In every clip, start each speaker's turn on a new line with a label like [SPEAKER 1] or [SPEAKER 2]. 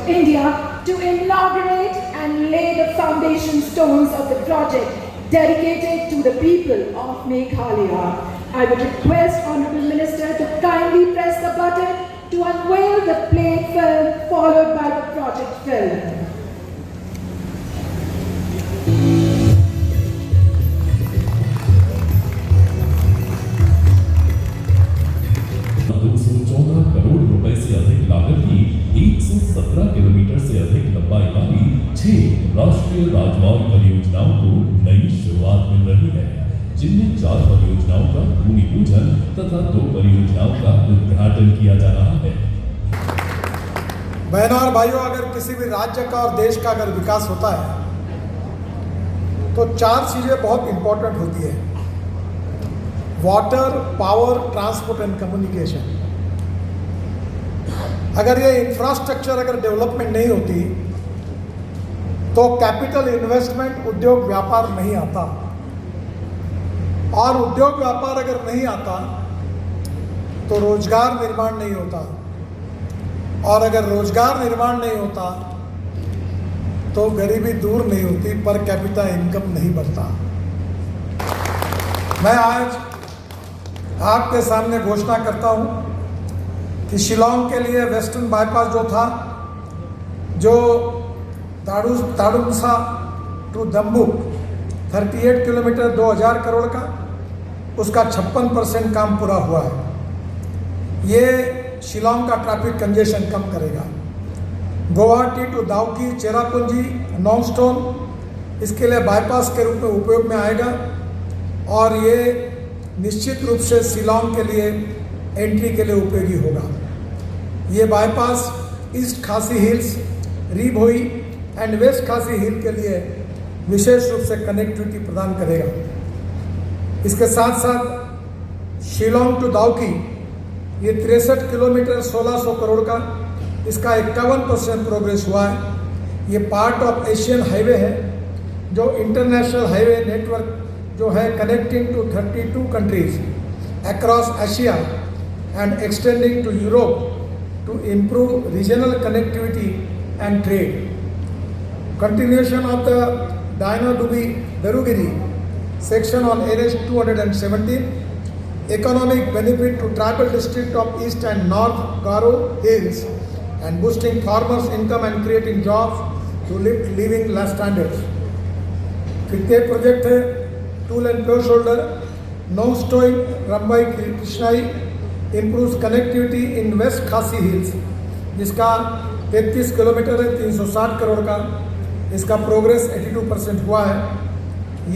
[SPEAKER 1] India to inaugurate and lay the foundation stones of the project dedicated to the people of Meghalaya. I would request Honorable Minister to kindly press the button to unveil the played film followed by the project film.
[SPEAKER 2] Crore रुपए से अधिक लागत की 117 kilometre से अधिक लंबाई वाली 6 राष्ट्रीय राजमार्ग परियोजनाओं को नई शुरुआत मिल रही है, जिनमें 4 परियोजनाओं का भूमि पूजन तथा 2 परियोजनाओं का उद्घाटन किया जा रहा है।
[SPEAKER 3] बहनों और भाइयों, अगर किसी भी राज्य का और देश का अगर विकास होता है तो 4 चीजें बहुत इंपॉर्टेंट होती है: water, power, transport and communication. अगर ये इंफ्रास्ट्रक्चर अगर डेवलपमेंट नहीं होती तो कैपिटल इन्वेस्टमेंट, उद्योग व्यापार नहीं आता, और उद्योग व्यापार अगर नहीं आता तो रोजगार निर्माण नहीं होता, और अगर रोजगार निर्माण नहीं होता तो गरीबी दूर नहीं होती, पर कैपिटा इनकम नहीं बढ़ता। मैं आज आपके सामने घोषणा करता हूं कि शिलांग के लिए वेस्टर्न बाईपास जो था, जो ताड़ुंसा टू दम्बुक 38 किलोमीटर 2000 करोड़ का, उसका 56% काम पूरा हुआ है। ये शिलांग का ट्रैफिक कंजेशन कम करेगा। गुवाहाटी टू दाउकी, चेरापूंजी, नॉन्गस्टोन इसके लिए बाईपास के रूप में उपयोग में आएगा, और ये निश्चित रूप से शिलांग के लिए एंट्री के लिए उपयोगी होगा। ये बाईपास ईस्ट खासी हिल्स, री भोई एंड वेस्ट खासी हिल के लिए विशेष रूप से कनेक्टिविटी प्रदान करेगा। इसके साथ साथ शिलांग टू दाउकी ये 63 किलोमीटर 1600 करोड़ का, इसका 51% प्रोग्रेस हुआ है। ये पार्ट ऑफ एशियन हाईवे है, जो इंटरनेशनल हाईवे नेटवर्क जो है connecting to 32 countries across Asia and extending to Europe to improve regional connectivity and trade. Continuation of the Daina-Darugiri section on NH 217, economic benefit to tribal district of East and North Garo Hills and boosting farmers' income and creating jobs to lift living standards. फिर ये project है tool and pure shoulder नोस्टोई रंबाई कृष्णाई improves connectivity in West Khasi Hills, जिसका 33 kilometre है 360 करोड़ का, इसका प्रोग्रेस 82% हुआ है।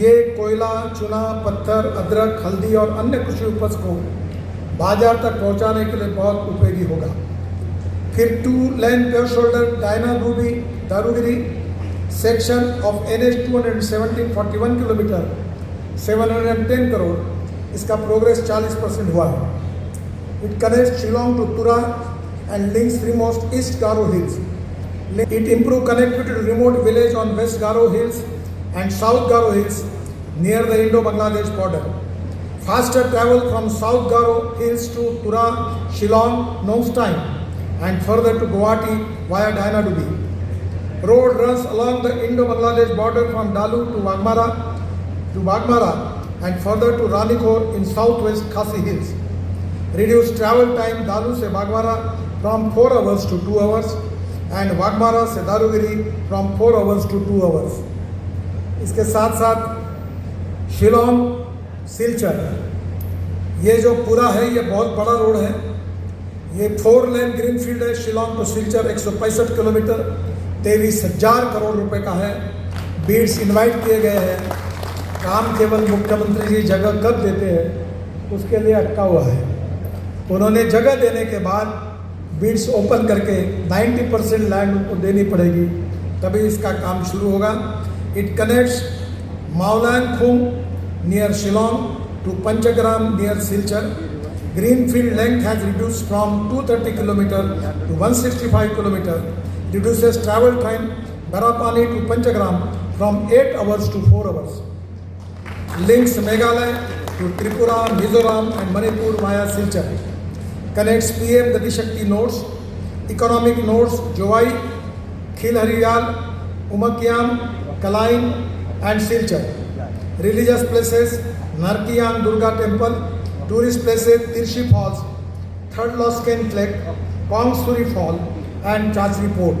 [SPEAKER 3] ये कोयला, चूना, पत्थर, अदरक, हल्दी और अन्य कृषि उपज को बाजार तक पहुंचाने के लिए बहुत उपयोगी होगा। फिर 2 lane pure shoulder Darugiri section of NH 217 41 kilometre 710 crore, इसका प्रोग्रेस 40% हुआ है। It connects Shillong to Tura and links remote East Garo Hills. It improves connectivity to remote village on West Garo Hills and South Garo Hills near the Indo-Bangladesh border. Faster travel from South Garo Hills to Tura, Shillong, Nongstein and further to Guwahati via Daina-Dubi. Road runs along the Indo-Bangladesh border from Dalu to Bagmara and further to Ranikor in southwest Khasi Hills. Reduce travel time Dalu से Baghmara from 4 hours to 2 hours and Baghmara से दारूगिरी from 4 hours to 2 hours. इसके साथ साथ शिलोंग सिलचर, ये जो पूरा है ये बहुत बड़ा रोड है। ये 4 लेन ग्रीनफील्ड है। शिलोंग टू सिलचर 165 किलोमीटर 23,000 करोड़ रुपए का है। बीड्स इनवाइट किए गए हैं। काम केवल मुख्यमंत्री जी जगह कब देते हैं उसके लिए अटका हुआ है। उन्होंने जगह देने के बाद बिड्स ओपन करके 90% लैंड उनको देनी पड़ेगी, तभी इसका काम शुरू होगा। It connects Mawlyngkhung near Shillong to Panchgram near Silchar. Greenfield length has reduced from 230 kilometre to 165 kilometre, reduces travel time Barapani to Panchgram from 8 hours to 4 hours. Links Meghalaya to Tripura, Mizoram and Manipur via Silchar. Connects PM Gati Shakti nodes, economic nodes Jowai, Khilhariyal, Umakyam, Kalain and Silchar. Religious places, Narkiyang Durga Temple. Tourist places, Tirshi Falls, Third Losken Lake, Kongsuri Fall and Chachri Port.